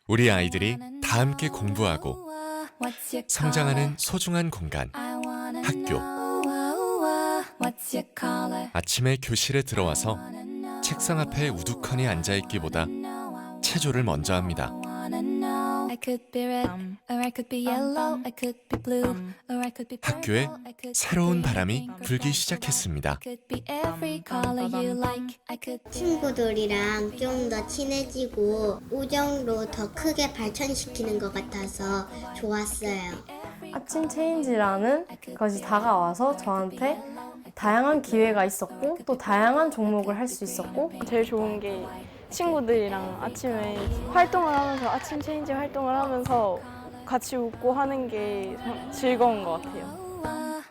우리 아이들이 다 함께 공부하고 성장하는 소중한 공간, 학교. 아침에 교실에 들어와서 책상 앞에 우두커니 앉아있기보다 체조를 먼저 합니다. 학교에 새로운 바람이 불기 시작했습니다. 친구들이랑 좀 더 친해지고 우정도 더 크게 발전시키는 것 같아서 좋았어요. 아침 체인지라는 것이 다가와서 저한테 다양한 기회가 있었고 또 다양한 종목을 할 수 있었고 제일 좋은 게 친구들이랑 아침에 활동을 하면서 아침 체인지 활동을 하면서 같이 웃고 하는 게 즐거운 것 같아요.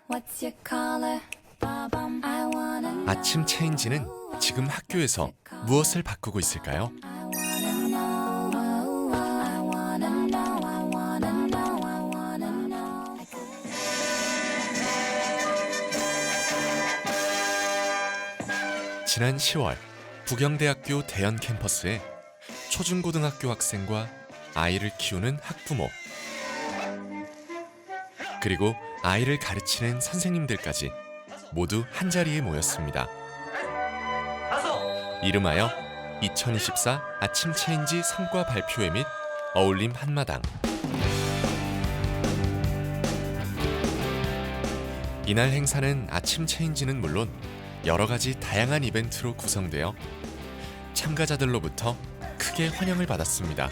아침 체인지는 지금 학교에서 무엇을 바꾸고 있을까요? 지난 10월 부경대학교 대연 캠퍼스에 초중고등학교 학생과 아이를 키우는 학부모 그리고 아이를 가르치는 선생님들까지 모두 한자리에 모였습니다. 이름하여 2024 아침 체인지 성과 발표회 및 어울림 한마당. 이날 행사는 아침 체인지는 물론 여러 가지 다양한 이벤트로 구성되어 참가자들로부터 크게 환영을 받았습니다.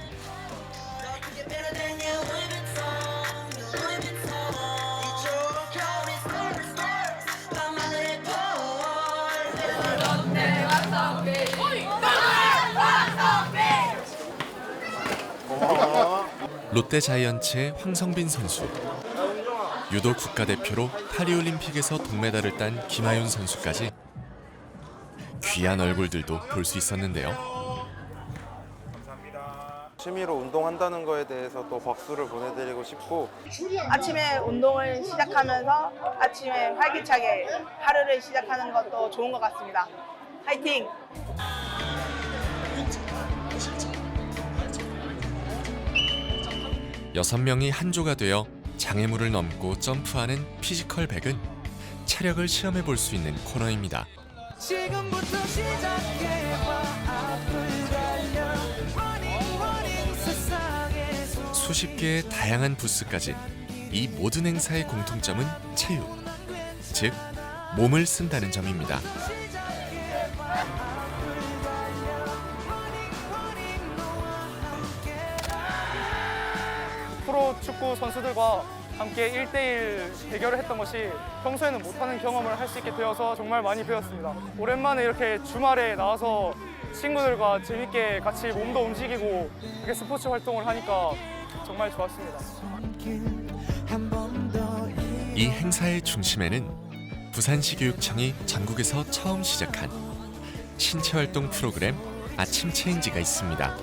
롯데자이언츠의 황성빈 선수, 유도 국가대표로 파리올림픽에서 동메달을 딴 김하윤 선수까지 귀한 얼굴들도 볼 수 있었는데요. 취미로 운동한다는 거에 대해서 또 박수를 보내드리고 싶고 아침에 운동을 시작하면서 아침에 활기차게 하루를 시작하는 것도 좋은 것 같습니다. 화이팅! 여섯 명이 한조가 되어 장애물을 넘고 점프하는 피지컬 100은 체력을 시험해 볼 수 있는 코너입니다. 수십 개의 다양한 부스까지 이 모든 행사의 공통점은 체육, 즉 몸을 쓴다는 점입니다. 프로 축구 선수들과 함께 1대1 대결을 했던 것이 평소에는 못하는 경험을 할 수 있게 되어서 정말 많이 배웠습니다. 오랜만에 이렇게 주말에 나와서 친구들과 재밌게 같이 몸도 움직이고 이렇게 스포츠 활동을 하니까 정말 좋았습니다. 이 행사의 중심에는 부산시 교육청이 전국에서 처음 시작한 신체활동 프로그램 아침 체인지가 있습니다.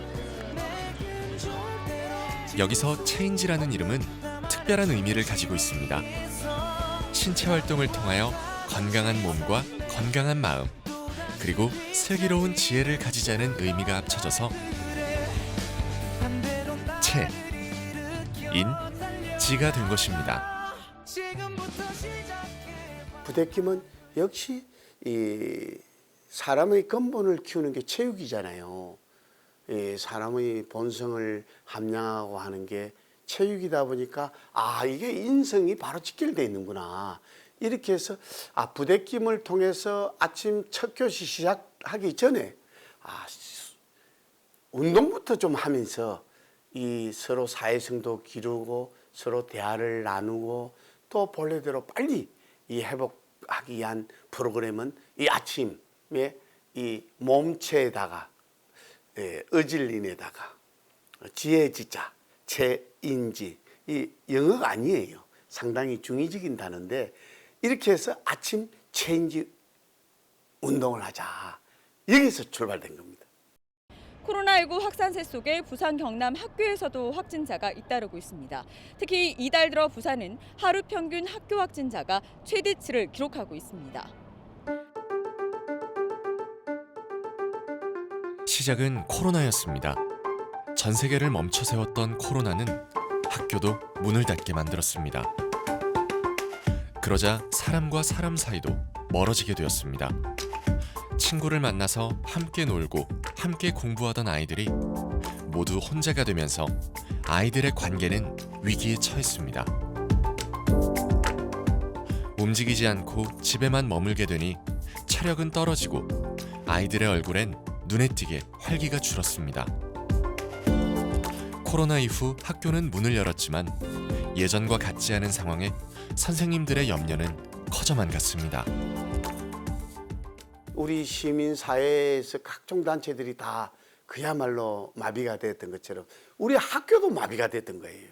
여기서 체인지라는 이름은 특별한 의미를 가지고 있습니다. 신체활동을 통하여 건강한 몸과 건강한 마음 그리고 슬기로운 지혜를 가지자는 의미가 합쳐져서 체, 인, 지가 된 것입니다. 부대낌은 역시 이 사람의 근본을 키우는 게 체육이잖아요. 사람의 본성을 함양하고 하는 게 체육이다 보니까 이게 인성이 바로 직결되어 있는구나. 이렇게 해서 부대낌을 통해서 아침 첫 교시 시작하기 전에 운동부터 좀 하면서 이 서로 사회성도 기르고 서로 대화를 나누고 또 본래대로 빨리 이 회복하기 위한 프로그램은 이 아침에 이 몸체에다가 어질린에다가 지혜지자, 체인지 이 영어가 아니에요. 상당히 중의적인 단어인데 이렇게 해서 아침 체인지 운동을 하자. 여기서 출발된 겁니다. 코로나19 확산세 속에 부산 경남 학교에서도 확진자가 잇따르고 있습니다. 특히 이달 들어 부산은 하루 평균 학교 확진자가 최대치를 기록하고 있습니다. 시작은 코로나였습니다. 전 세계를 멈춰 세웠던 코로나는 학교도 문을 닫게 만들었습니다. 그러자 사람과 사람 사이도 멀어지게 되었습니다. 친구를 만나서 함께 놀고 함께 공부하던 아이들이 모두 혼자가 되면서 아이들의 관계는 위기에 처했습니다. 움직이지 않고 집에만 머물게 되니 체력은 떨어지고 아이들의 얼굴엔 눈에 띄게 활기가 줄었습니다. 코로나 이후 학교는 문을 열었지만 예전과 같지 않은 상황에 선생님들의 염려는 커져만 갔습니다. 우리 시민 사회에서 각종 단체들이 다 그야말로 마비가 됐던 것처럼 우리 학교도 마비가 됐던 거예요.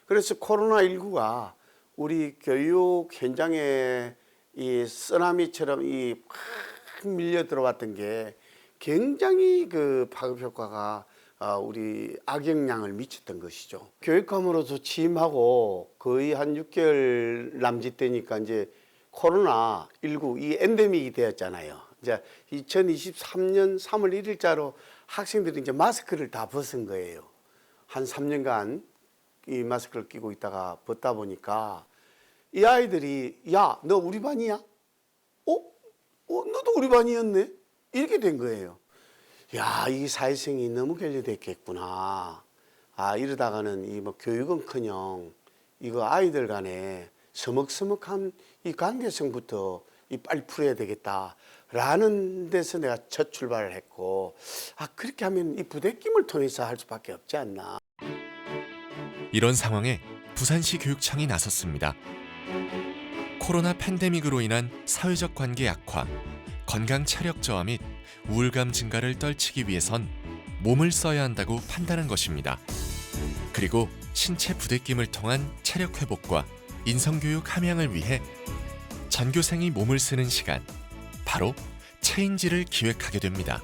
그래서 코로나19가 우리 교육 현장에 이 쓰나미처럼 확 밀려 들어왔던 게 굉장히 그 파급 효과가 우리 악영향을 미쳤던 것이죠. 교육감으로서 취임하고 거의 한 6개월 남짓 되니까 이제 코로나19 이 엔데믹이 되었잖아요. 이제 2023년 3월 1일자로 학생들이 이제 마스크를 다 벗은 거예요. 한 3년간 이 마스크를 끼고 있다가 벗다 보니까 이 아이들이 야, 너 우리 반이야? 너도 우리 반이었네? 이렇게 된 거예요. 야, 이 사회성이 너무 결여됐겠구나. 이러다가는 이 뭐 교육은커녕 이거 아이들 간에 서먹서먹한 이 관계성부터 빨리 풀어야 되겠다라는 데서 내가 첫 출발을 했고, 그렇게 하면 이 부대낌을 통해서 할 수밖에 없지 않나. 이런 상황에 부산시 교육청이 나섰습니다. 코로나 팬데믹으로 인한 사회적 관계 약화, 건강 체력 저하 및 우울감 증가를 떨치기 위해선 몸을 써야 한다고 판단한 것입니다. 그리고 신체 부대낌을 통한 체력 회복과 인성교육 함양을 위해 전교생이 몸을 쓰는 시간, 바로 체인지를 기획하게 됩니다.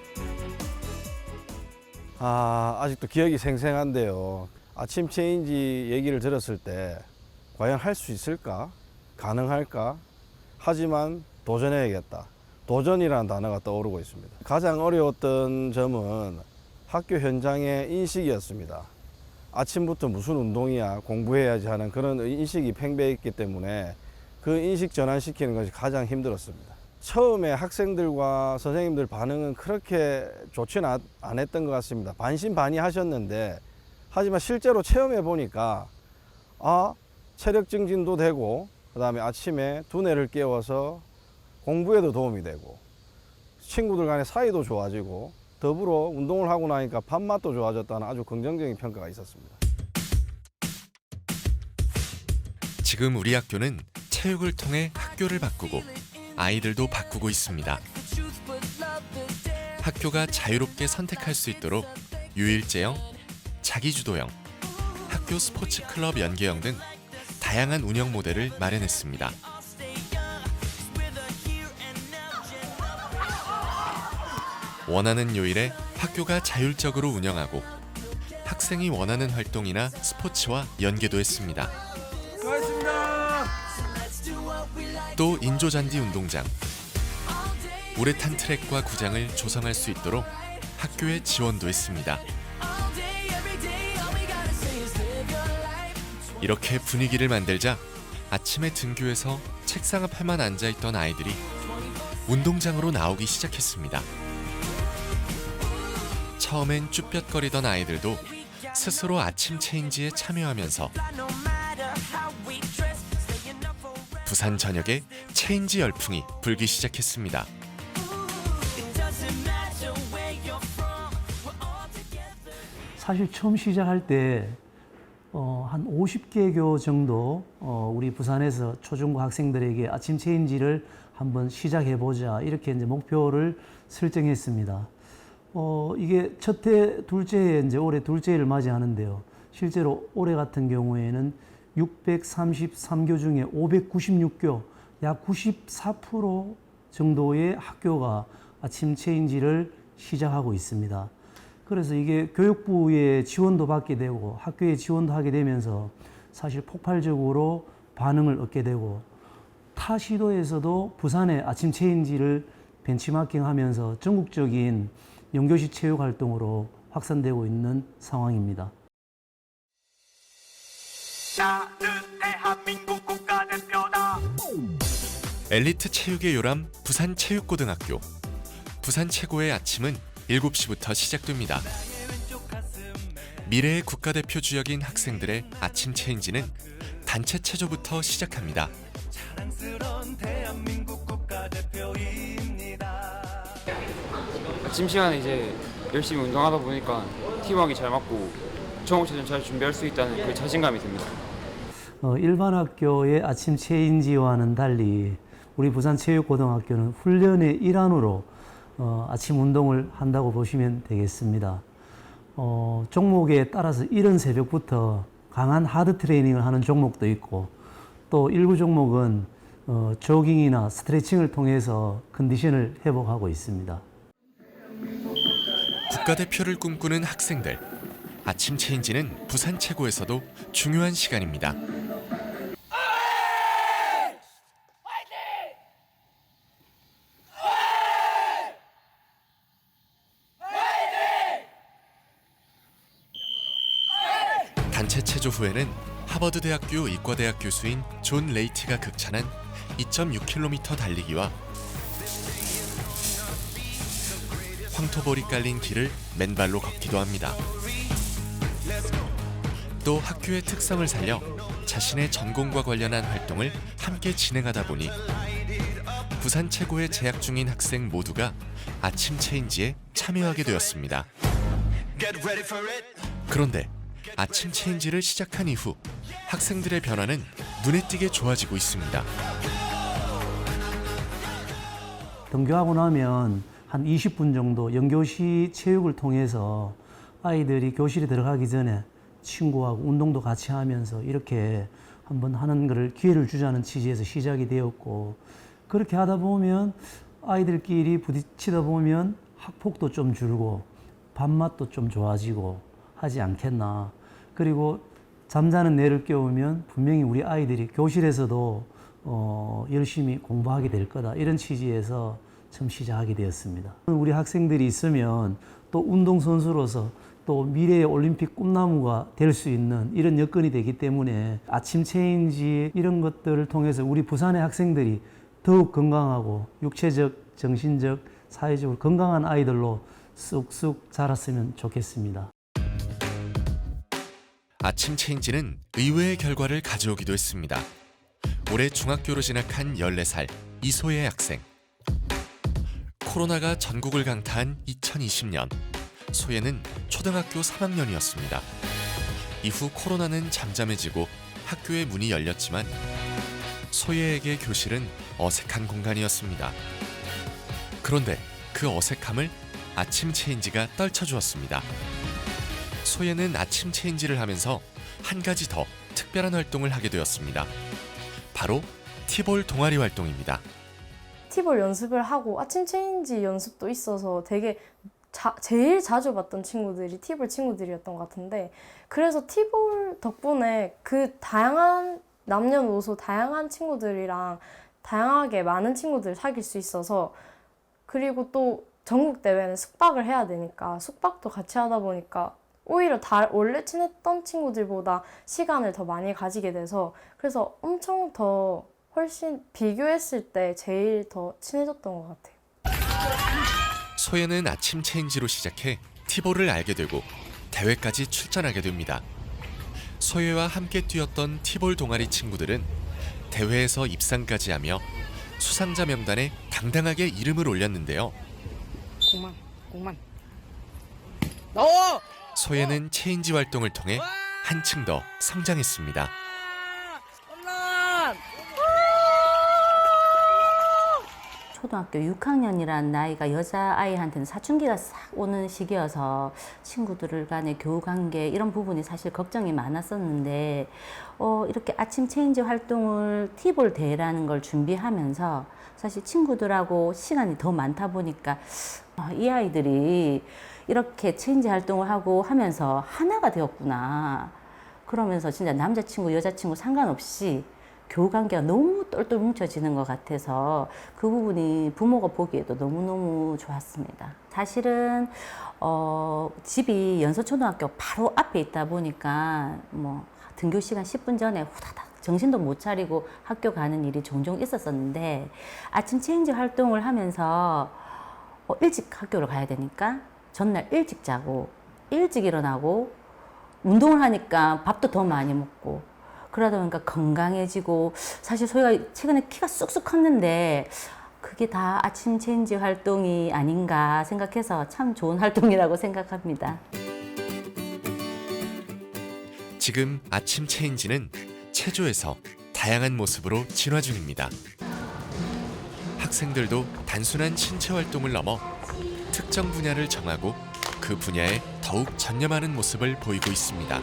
아직도 기억이 생생한데요. 아침 체인지 얘기를 들었을 때 과연 할 수 있을까? 가능할까? 하지만 도전해야겠다. 도전이라는 단어가 떠오르고 있습니다. 가장 어려웠던 점은 학교 현장의 인식이었습니다. 아침부터 무슨 운동이야, 공부해야지 하는 그런 인식이 팽배했기 때문에 그 인식 전환시키는 것이 가장 힘들었습니다. 처음에 학생들과 선생님들 반응은 그렇게 좋지는 않았던 것 같습니다. 반신반의하셨는데, 하지만 실제로 체험해 보니까 체력 증진도 되고, 그 다음에 아침에 두뇌를 깨워서 공부에도 도움이 되고, 친구들 간의 사이도 좋아지고, 더불어 운동을 하고 나니까 밥맛도 좋아졌다는 아주 긍정적인 평가가 있었습니다. 지금 우리 학교는 체육을 통해 학교를 바꾸고 아이들도 바꾸고 있습니다. 학교가 자유롭게 선택할 수 있도록 유일제형, 자기주도형, 학교 스포츠 클럽 연계형 등 다양한 운영 모델을 마련했습니다. 원하는 요일에 학교가 자율적으로 운영하고 학생이 원하는 활동이나 스포츠와 연계도 했습니다. 또 인조잔디 운동장, 우레탄 트랙과 구장을 조성할 수 있도록 학교에 지원도 했습니다. 이렇게 분위기를 만들자 아침에 등교해서 책상 앞에만 앉아있던 아이들이 운동장으로 나오기 시작했습니다. 처음엔 쭈뼛거리던 아이들도 스스로 아침 체인지에 참여하면서 부산 전역에 체인지 열풍이 불기 시작했습니다. 사실 처음 시작할 때 한 50개교 정도 우리 부산에서 초중고 학생들에게 아침 체인지를 한번 시작해보자, 이렇게 이제 목표를 설정했습니다. 이게 첫 해, 둘째 해, 이제 올해 둘째 해를 맞이하는데요. 실제로 올해 같은 경우에는 633교 중에 596교, 약 94% 정도의 학교가 아침 체인지를 시작하고 있습니다. 그래서 이게 교육부의 지원도 받게 되고 학교의 지원도 하게 되면서 사실 폭발적으로 반응을 얻게 되고, 타 시도에서도 부산의 아침 체인지를 벤치마킹하면서 전국적인 연교시 체육 활동으로 확산되고 있는 상황입니다. 엘리트 체육의 요람 부산체육고등학교. 부산 최고의 아침은 7시부터 시작됩니다. 미래의 국가대표 주역인 학생들의 아침 체인지는 단체 체조부터 시작합니다. 아침 시간에 이제 열심히 운동하다 보니까 팀워크가 잘 맞고 종목체전 잘 준비할 수 있다는 그 자신감이 듭니다. 일반 학교의 아침 체인지와는 달리 우리 부산체육고등학교는 훈련의 일환으로 아침 운동을 한다고 보시면 되겠습니다. 종목에 따라서 이른 새벽부터 강한 하드 트레이닝을 하는 종목도 있고 또 일부 종목은 조깅이나 스트레칭을 통해서 컨디션을 회복하고 있습니다. 국가대표를 꿈꾸는 학생들. 아침 체인지는 부산 최고에서도 중요한 시간입니다. 단체 체조 후에는 하버드대학교 의과대학 교수인 존 레이티가 극찬한 2.6km 달리기와 황토볼이 깔린 길을 맨발로 걷기도 합니다. 또 학교의 특성을 살려 자신의 전공과 관련한 활동을 함께 진행하다 보니 부산 최고에 재학 중인 학생 모두가 아침 체인지에 참여하게 되었습니다. 그런데 아침 체인지를 시작한 이후 학생들의 변화는 눈에 띄게 좋아지고 있습니다. 등교하고 나면 한 20분 정도 연교시 체육을 통해서 아이들이 교실에 들어가기 전에 친구하고 운동도 같이 하면서 이렇게 한번 하는 것을 기회를 주자는 취지에서 시작이 되었고, 그렇게 하다 보면 아이들끼리 부딪히다 보면 학폭도 좀 줄고 밥맛도 좀 좋아지고 하지 않겠나. 그리고 잠자는 뇌를 깨우면 분명히 우리 아이들이 교실에서도 열심히 공부하게 될 거다, 이런 취지에서 처음 시작하게 되었습니다. 우리 학생들이 있으면 또 운동선수로서 또 미래의 올림픽 꿈나무가 될 수 있는 이런 여건이 되기 때문에 아침 체인지 이런 것들을 통해서 우리 부산의 학생들이 더욱 건강하고 육체적, 정신적, 사회적으로 건강한 아이들로 쑥쑥 자랐으면 좋겠습니다. 아침 체인지는 의외의 결과를 가져오기도 했습니다. 올해 중학교로 진학한 14살 이소혜 학생. 코로나가 전국을 강타한 2020년, 소혜는 초등학교 3학년이었습니다. 이후 코로나는 잠잠해지고 학교의 문이 열렸지만 소혜에게 교실은 어색한 공간이었습니다. 그런데 그 어색함을 아침 체인지가 떨쳐주었습니다. 소혜는 아침 체인지를 하면서 한 가지 더 특별한 활동을 하게 되었습니다. 바로 티볼 동아리 활동입니다. 티볼 연습을 하고 아침 체인지 연습도 있어서 되게 제일 자주 봤던 친구들이 티볼 친구들이었던 것 같은데, 그래서 티볼 덕분에 그 다양한 남녀노소 다양한 친구들이랑 다양하게 많은 친구들 사귈 수 있어서, 그리고 또 전국 대회는 숙박을 해야 되니까 숙박도 같이 하다 보니까 오히려 원래 친했던 친구들보다 시간을 더 많이 가지게 돼서, 그래서 엄청 더 훨씬 비교했을 때 제일 더 친해졌던 것 같아요. 소혜는 아침 체인지로 시작해 티볼을 알게 되고 대회까지 출전하게 됩니다. 소혜와 함께 뛰었던 티볼 동아리 친구들은 대회에서 입상까지 하며 수상자 명단에 당당하게 이름을 올렸는데요. 공만. 소혜는 체인지 활동을 통해 한층 더 성장했습니다. 초등학교 6학년이라는 나이가 여자아이한테는 사춘기가 싹 오는 시기여서 친구들 간의 교우관계 이런 부분이 사실 걱정이 많았었는데, 이렇게 아침 체인지 활동을 티볼 대회라는 걸 준비하면서 사실 친구들하고 시간이 더 많다 보니까 이 아이들이 이렇게 체인지 활동을 하고 하면서 하나가 되었구나. 그러면서 진짜 남자친구, 여자친구 상관없이 교우관계가 너무 똘똘 뭉쳐지는 것 같아서 그 부분이 부모가 보기에도 너무너무 좋았습니다. 사실은 집이 연서초등학교 바로 앞에 있다 보니까 뭐 등교 시간 10분 전에 후다닥 정신도 못 차리고 학교 가는 일이 종종 있었었는데 아침 체인지 활동을 하면서 일찍 학교를 가야 되니까 전날 일찍 자고 일찍 일어나고 운동을 하니까 밥도 더 많이 먹고 그러다 보니까 건강해지고 사실 저희가 최근에 키가 쑥쑥 컸는데 그게 다 아침 체인지 활동이 아닌가 생각해서 참 좋은 활동이라고 생각합니다. 지금 아침 체인지는 체조에서 다양한 모습으로 진화 중입니다. 학생들도 단순한 신체 활동을 넘어 특정 분야를 정하고 그 분야에 더욱 전념하는 모습을 보이고 있습니다.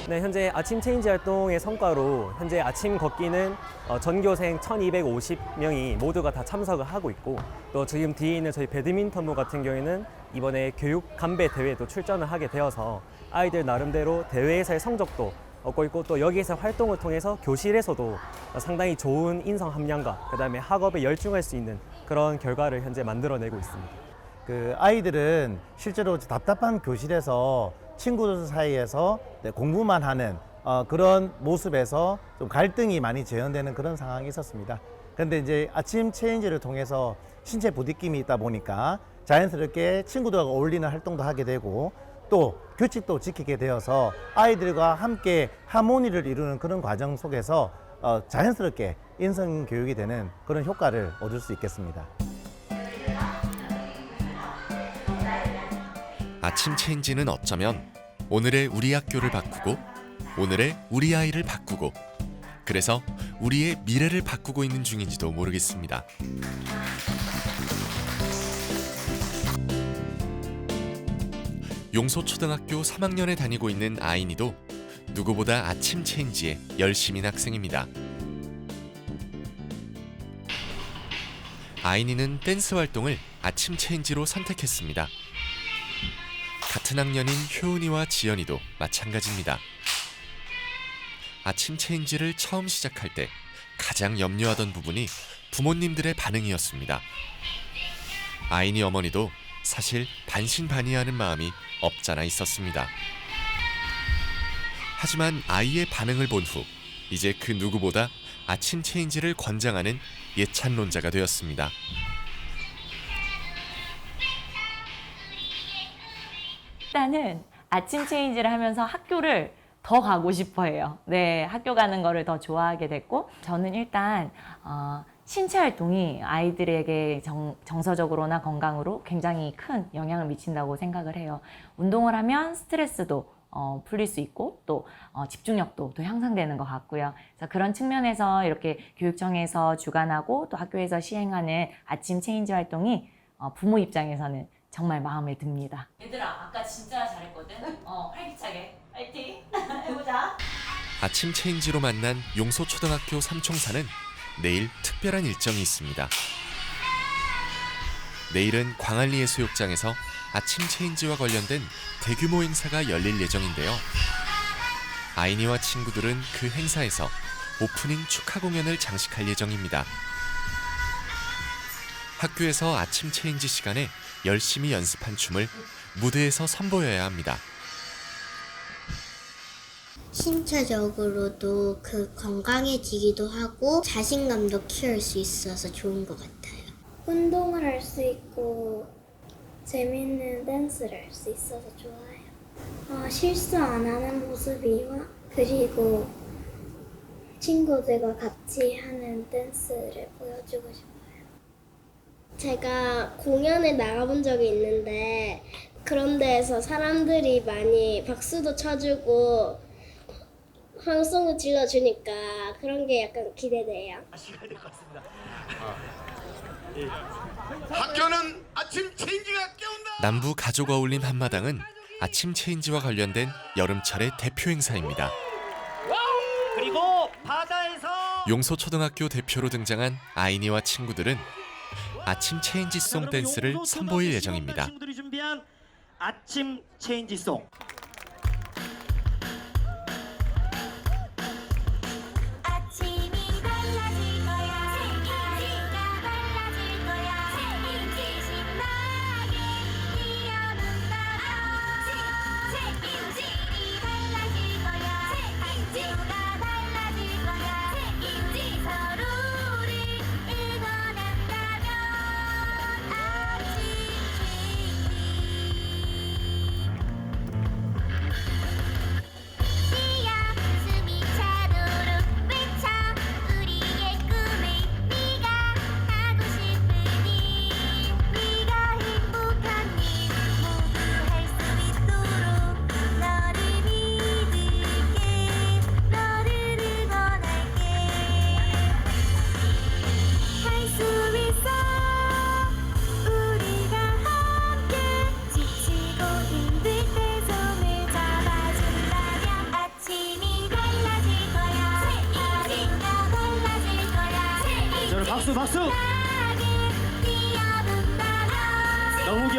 네, 현재 아침 체인지 활동의 성과로 현재 아침 걷기는 전교생 1,250명이 모두가 다 참석을 하고 있고 또 지금 뒤에 있는 저희 배드민턴부 같은 경우에는 이번에 교육 감배 대회도 출전을 하게 되어서 아이들 나름대로 대회에서의 성적도 얻고 있고 또 여기에서 활동을 통해서 교실에서도 상당히 좋은 인성 함량과 그다음에 학업에 열중할 수 있는 그런 결과를 현재 만들어내고 있습니다. 그 아이들은 실제로 답답한 교실에서 친구들 사이에서 공부만 하는 그런 모습에서 좀 갈등이 많이 재현되는 그런 상황이 있었습니다. 그런데 이제 아침 체인지를 통해서 신체 부딪힘이 있다 보니까 자연스럽게 친구들과 어울리는 활동도 하게 되고 또 규칙도 지키게 되어서 아이들과 함께 하모니를 이루는 그런 과정 속에서 자연스럽게 인성 교육이 되는 그런 효과를 얻을 수 있겠습니다. 아침 체인지는 어쩌면 오늘의 우리 학교를 바꾸고 오늘의 우리 아이를 바꾸고 그래서 우리의 미래를 바꾸고 있는 중인지도 모르겠습니다. 용소초등학교 3학년에 다니고 있는 아이니도 누구보다 아침 체인지에 열심인 학생입니다. 아이니는 댄스 활동을 아침 체인지로 선택했습니다. 같은 학년인 효은이와 지연이도 마찬가지입니다. 아침 체인지를 처음 시작할 때 가장 염려하던 부분이 부모님들의 반응이었습니다. 아이니 어머니도 사실 반신반의하는 마음이 없잖아 있었습니다. 하지만 아이의 반응을 본 후 이제 그 누구보다 아침 체인지를 권장하는 예찬론자가 되었습니다. 일단은 아침 체인지를 하면서 학교를 더 가고 싶어 해요. 네, 학교 가는 거를 더 좋아하게 됐고 저는 일단 신체 활동이 아이들에게 정서적으로나 건강으로 굉장히 큰 영향을 미친다고 생각을 해요. 운동을 하면 스트레스도 풀릴 수 있고 또 집중력도 더 향상되는 것 같고요. 그래서 그런 측면에서 이렇게 교육청에서 주관하고 또 학교에서 시행하는 아침 체인지 활동이 부모 입장에서는 정말 마음에 듭니다. 얘들아, 아까 진짜 잘했거든? 활기차게. 파이팅! 해보자. 아침 체인지로 만난 용소초등학교 삼총사는 내일 특별한 일정이 있습니다. 내일은 광안리해수욕장에서 아침 체인지와 관련된 대규모 행사가 열릴 예정인데요. 아이니와 친구들은 그 행사에서 오프닝 축하 공연을 장식할 예정입니다. 학교에서 아침 체인지 시간에 열심히 연습한 춤을 무대에서 선보여야 합니다. 신체적으로도 건강해지기도 하고 자신감도 키울 수 있어서 좋은 것 같아요. 운동을 할 수 있고 재밌는 댄스를 할 수 있어서 좋아요. 실수 안 하는 모습이와 그리고 친구들과 같이 하는 댄스를 보여주고 싶어요. 제가 공연에 나가본 적이 있는데 그런 데에서 사람들이 많이 박수도 쳐주고 환성도 질러주니까 그런 게 약간 기대돼요. 학교는 아침 체인지가 깨운다. 남부 가족 어울림 한마당은 아침 체인지와 관련된 여름철의 대표 행사입니다. 그리고 바다에서 용소초등학교 대표로 등장한 아이니와 친구들은 아침 체인지송 댄스를 선보일 예정입니다. 친구들이 준비한 아침 체인지송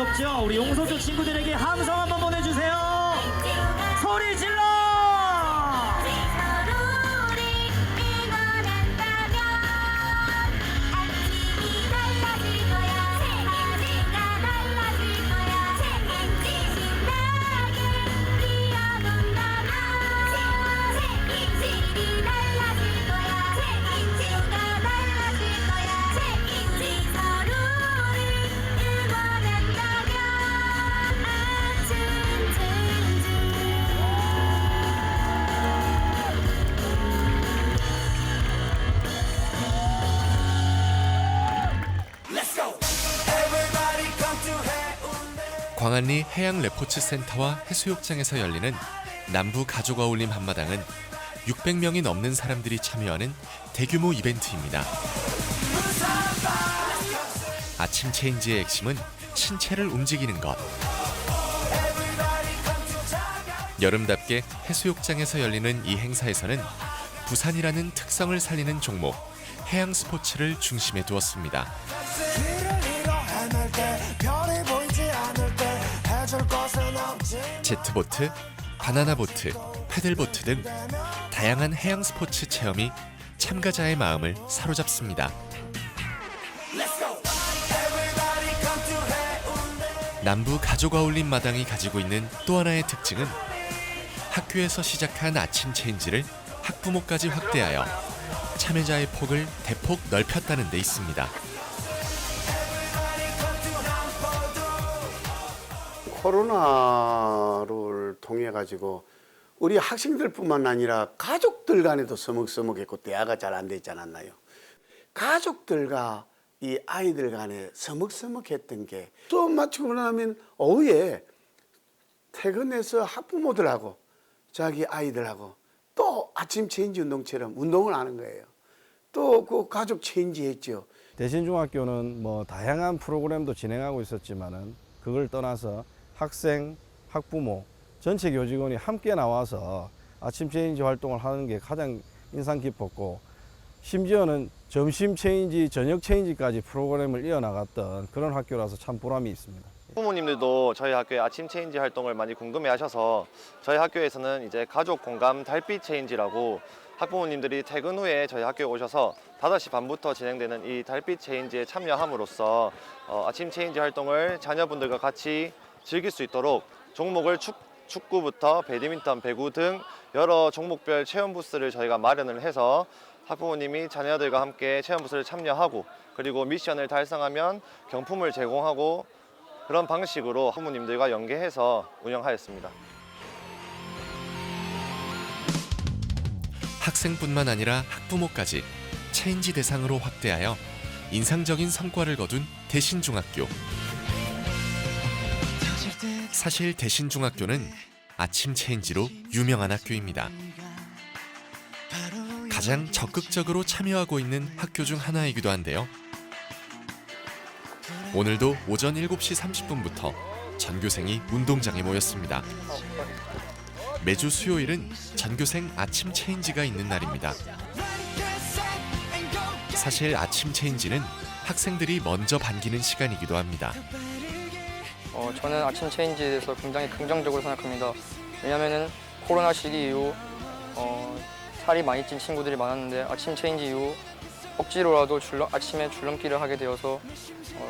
없죠? 우리 용서쪽 친구들에게 함성 한번 보내주세요. 소리 질러! 광안리 해양 레포츠 센터와 해수욕장에서 열리는 남부 가족 어울림 한마당은 600명이 넘는 사람들이 참여하는 대규모 이벤트입니다. 아침 체인지의 핵심은 신체를 움직이는 것. 여름답게 해수욕장에서 열리는 이 행사에서는 부산이라는 특성을 살리는 종목 해양 스포츠를 중심에 두었습니다. 제트보트, 바나나보트, 패들보트 등 다양한 해양 스포츠 체험이 참가자의 마음을 사로잡습니다. 남부 가족 어울림 마당이 가지고 있는 또 하나의 특징은 학교에서 시작한 아침 체인지를 학부모까지 확대하여 참여자의 폭을 대폭 넓혔다는 데 있습니다. 코로나를 통해 가지고 우리 학생들뿐만 아니라 가족들 간에도 서먹서먹했고 대화가 잘 안 되지 않았나요? 가족들과 이 아이들 간에 서먹서먹했던 게 수업 마치고 나면 오후에 퇴근해서 학부모들하고 자기 아이들하고 또 아침 체인지 운동처럼 운동을 하는 거예요. 또 그 가족 체인지 했죠. 대신중학교는 뭐 다양한 프로그램도 진행하고 있었지만은 그걸 떠나서 학생, 학부모, 전체 교직원이 함께 나와서 아침 체인지 활동을 하는 게 가장 인상 깊었고, 심지어는 점심 체인지, 저녁 체인지까지 프로그램을 이어나갔던 그런 학교라서 참 보람이 있습니다. 부모님들도 저희 학교의 아침 체인지 활동을 많이 궁금해하셔서 저희 학교에서는 이제 가족 공감 달빛 체인지라고 학부모님들이 퇴근 후에 저희 학교에 오셔서 5시 반부터 진행되는 이 달빛 체인지에 참여함으로써 아침 체인지 활동을 자녀분들과 같이 즐길 수 있도록 종목을 축구부터 배드민턴, 배구 등 여러 종목별 체험 부스를 저희가 마련을 해서 학부모님이 자녀들과 함께 체험 부스를 참여하고 그리고 미션을 달성하면 경품을 제공하고 그런 방식으로 학부모님들과 연계해서 운영하였습니다. 학생뿐만 아니라 학부모까지 체인지 대상으로 확대하여 인상적인 성과를 거둔 대신중학교. 사실 대신중학교는 아침 체인지로 유명한 학교입니다. 가장 적극적으로 참여하고 있는 학교 중 하나이기도 한데요. 오늘도 오전 7시 30분부터 전교생이 운동장에 모였습니다. 매주 수요일은 전교생 아침 체인지가 있는 날입니다. 사실 아침 체인지는 학생들이 먼저 반기는 시간이기도 합니다. 저는 아침 체인지에 대해서 굉장히 긍정적으로 생각합니다. 왜냐하면 코로나 시기 이후 살이 많이 찐 친구들이 많았는데 아침 체인지 이후 억지로라도 아침에 줄넘기를 하게 되어서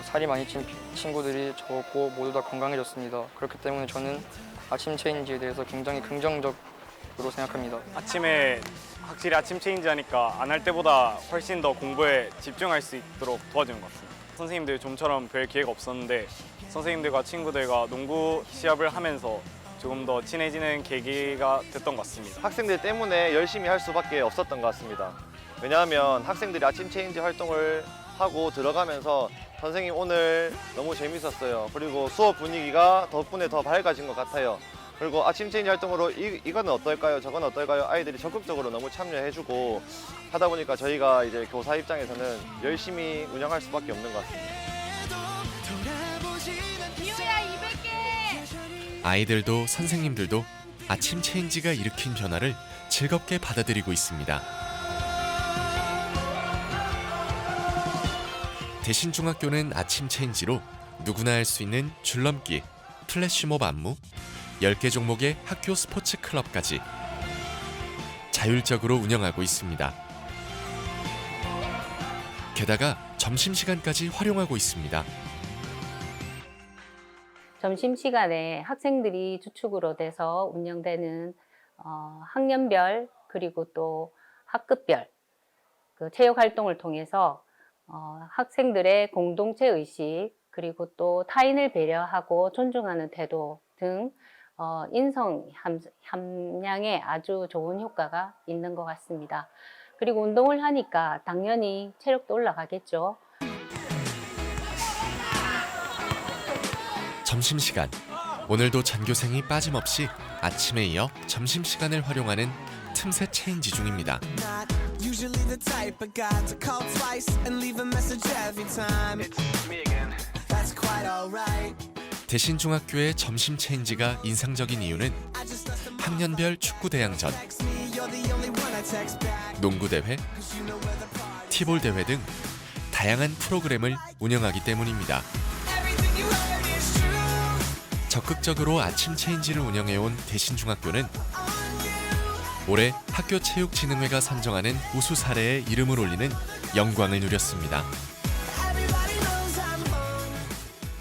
살이 많이 찐 친구들이 적었고 모두 다 건강해졌습니다. 그렇기 때문에 저는 아침 체인지에 대해서 굉장히 긍정적으로 생각합니다. 아침에 확실히 아침 체인지 하니까 안 할 때보다 훨씬 더 공부에 집중할 수 있도록 도와주는 것 같습니다. 선생님들 좀처럼 뵐 기회가 없었는데 선생님들과 친구들과 농구 시합을 하면서 조금 더 친해지는 계기가 됐던 것 같습니다. 학생들 때문에 열심히 할 수밖에 없었던 것 같습니다. 왜냐하면 학생들이 아침 체인지 활동을 하고 들어가면서 선생님 오늘 너무 재밌었어요. 그리고 수업 분위기가 덕분에 더 밝아진 것 같아요. 그리고 아침 체인지 활동으로 이거는 어떨까요? 저건 어떨까요? 아이들이 적극적으로 너무 참여해주고 하다 보니까 저희가 이제 교사 입장에서는 열심히 운영할 수밖에 없는 것 같습니다. 아이들도 선생님들도 아침 체인지가 일으킨 변화를 즐겁게 받아들이고 있습니다. 대신중학교는 아침 체인지로 누구나 할 수 있는 줄넘기, 플래시몹 안무, 10개 종목의 학교 스포츠 클럽까지 자율적으로 운영하고 있습니다. 게다가 점심시간까지 활용하고 있습니다. 점심시간에 학생들이 주축으로 돼서 운영되는 학년별 그리고 또 학급별 그 체육 활동을 통해서 학생들의 공동체 의식 그리고 또 타인을 배려하고 존중하는 태도 등 인성 함량에 아주 좋은 효과가 있는 것 같습니다. 그리고 운동을 하니까 당연히 체력도 올라가겠죠. 점심시간. 오늘도 전교생이 빠짐없이 아침에 이어 점심시간을 활용하는 틈새 체인지 중입니다. 대신중학교의 점심 체인지가 인상적인 이유는 학년별 축구 대항전, 농구 대회, 티볼 대회 등 다양한 프로그램을 운영하기 때문입니다. 적극적으로 아침 체인지를 운영해온 대신중학교는 올해 학교체육진흥회가 선정하는 우수 사례에 이름을 올리는 영광을 누렸습니다.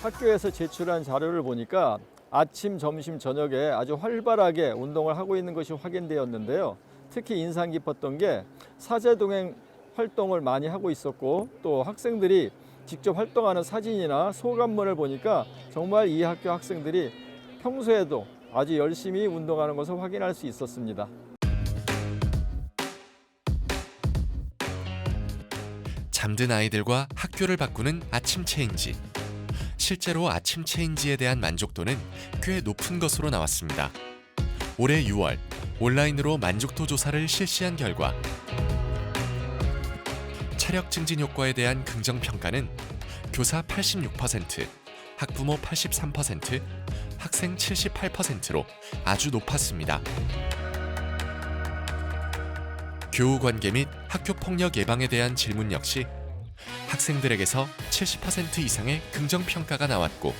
학교에서 제출한 자료를 보니까 아침, 점심, 저녁에 아주 활발하게 운동을 하고 있는 것이 확인되었는데요. 특히 인상 깊었던 게 사제동행 활동을 많이 하고 있었고 또 학생들이 직접 활동하는 사진이나 소감문을 보니까 정말 이 학교 학생들이 평소에도 아주 열심히 운동하는 것을 확인할 수 있었습니다. 잠든 아이들과 학교를 바꾸는 아침 체인지. 실제로 아침 체인지에 대한 만족도는 꽤 높은 것으로 나왔습니다. 올해 6월 온라인으로 만족도 조사를 실시한 결과 체력 증진 효과에 대한 긍정 평가는 교사 86%, 학부모 83%, 학생 78%로 아주 높았습니다. 교우 관계 및 학교 폭력 예방에 대한 질문 역시 학생들에게서 70% 이상의 긍정 평가가 나왔고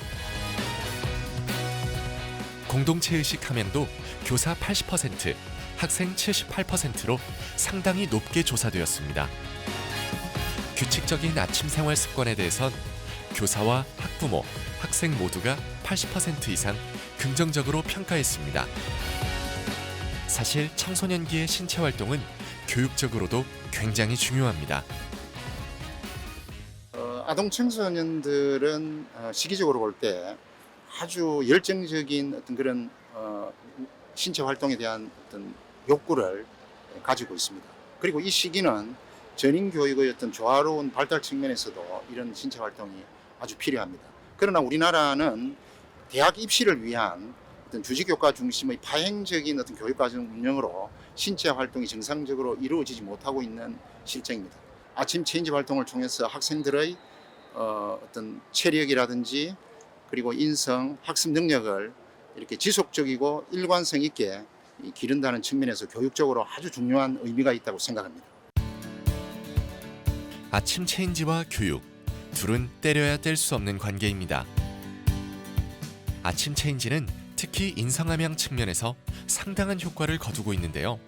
공동체 의식 함양도 교사 80%, 학생 78%로 상당히 높게 조사되었습니다. 규칙적인 아침 생활 습관에 대해선 교사와 학부모, 학생 모두가 80% 이상 긍정적으로 평가했습니다. 사실 청소년기의 신체 활동은 교육적으로도 굉장히 중요합니다. 아동 청소년들은 시기적으로 볼 때 아주 열정적인 어떤 그런 신체 활동에 대한 어떤 욕구를 가지고 있습니다. 그리고 이 시기는 전인 교육의 어떤 조화로운 발달 측면에서도 이런 신체 활동이 아주 필요합니다. 그러나 우리나라는 대학 입시를 위한 어떤 주식교과 중심의 파행적인 어떤 교육과정 운영으로 신체 활동이 정상적으로 이루어지지 못하고 있는 실정입니다. 아침 체인지 활동을 통해서 학생들의 어떤 체력이라든지 그리고 인성, 학습 능력을 이렇게 지속적이고 일관성 있게 기른다는 측면에서 교육적으로 아주 중요한 의미가 있다고 생각합니다. 아침 체인지와 교육, 둘은 때려야 뗄 수 없는 관계입니다. 아침 체인지는 특히 인성함양 측면에서 상당한 효과를 거두고 있는데요.